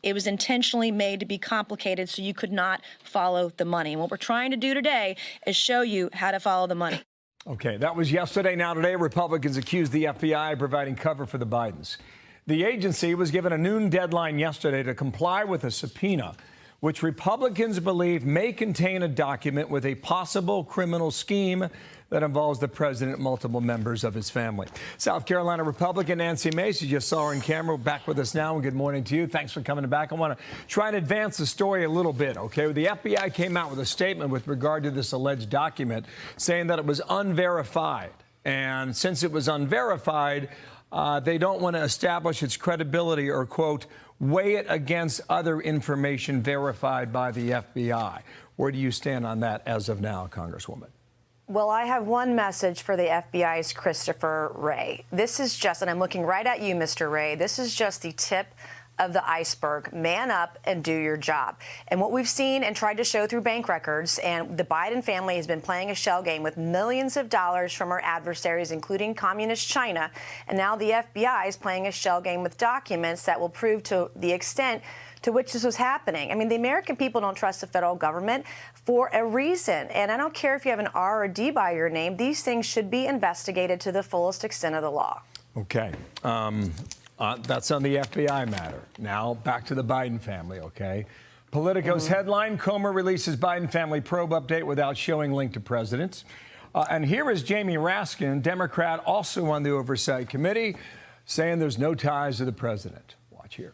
It was intentionally made to be complicated so you could not follow the money. And what we're trying to do today is show you how to follow the money. Okay, that was yesterday. Now today, Republicans accused the FBI of providing cover for the Bidens. The agency was given a noon deadline yesterday to comply with a subpoena, which Republicans believe may contain a document with a possible criminal scheme that involves the president and multiple members of his family. South Carolina Republican Nancy Mace, you just saw her in camera, back with us now, and good morning to you. Thanks for coming back. I want to try and advance the story a little bit, okay? The FBI came out with a statement with regard to this alleged document saying that it was unverified. And since it was unverified, they don't want to establish its credibility or, quote, weigh it against other information verified by the FBI. Where do you stand on that as of now, Congresswoman? Well, I have one message for the FBI's Christopher Wray. This is just, and I'm looking right at you, Mr. Wray, this is just the tip of the iceberg. Man up and do your job. And what we've seen and tried to show through bank records, and the Biden family has been playing a shell game with millions of dollars from our adversaries, including communist China. And now the FBI is playing a shell game with documents that will prove to the extent to which this was happening. I mean, the American people don't trust the federal government for a reason. And I don't care if you have an R or a D by your name. These things should be investigated to the fullest extent of the law. Okay. That's on the FBI matter. Now, back to the Biden family, okay? Politico's headline, Comer releases Biden family probe update without showing link to presidents. And here is Jamie Raskin, Democrat, also on the Oversight Committee, saying there's no ties to the president. Watch here.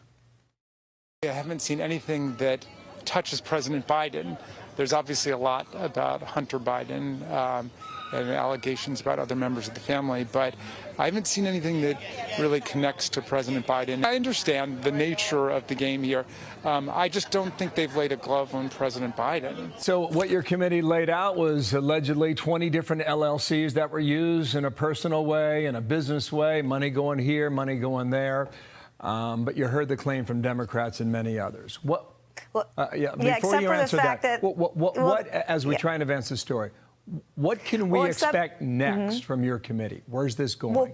I haven't seen anything that touches President Biden. There's obviously a lot about Hunter Biden and allegations about other members of the family, but I haven't seen anything that really connects to President Biden. I understand the nature of the game here. I just don't think they've laid a glove on President Biden. So what your committee laid out was allegedly 20 different LLCs that were used in a personal way, in a business way, money going here, money going there. But you heard the claim from Democrats and many others. What? Well, before you answer that, as we try and advance the story, what can we expect next from your committee? Where's this going? Well,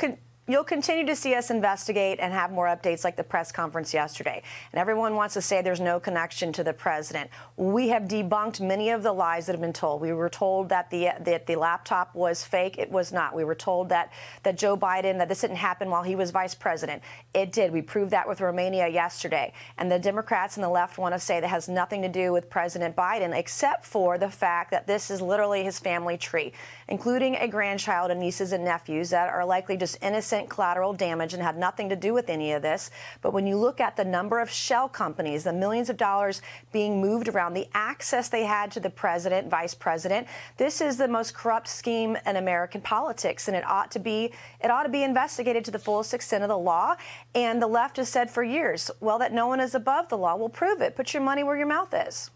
you'll continue to see us investigate and have more updates like the press conference yesterday. And everyone wants to say there's no connection to the president. We have debunked many of the lies that have been told. We were told that the laptop was fake. It was not. We were told that Joe Biden, that this didn't happen while he was vice president. It did. We proved that with Romania yesterday. And the Democrats and the left want to say that has nothing to do with President Biden, except for the fact that this is literally his family tree, including a grandchild and nieces and nephews that are likely just innocent collateral damage and had nothing to do with any of this. But when you look at the number of shell companies, the millions of dollars being moved around, the access they had to the president, vice president, this is the most corrupt scheme in American politics, and it ought to be investigated to the fullest extent of the law. And the left has said for years, well, that no one is above the law. We'll prove it. Put your money where your mouth is.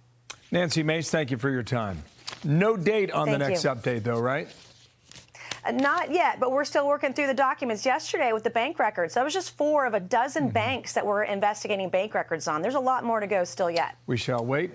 Nancy Mace, thank you for your time. No date on the next update, though, right? Not yet, but we're still working through the documents. Yesterday with the bank records, that was just 4 of a dozen banks that we're investigating bank records on. There's a lot more to go still yet. We shall wait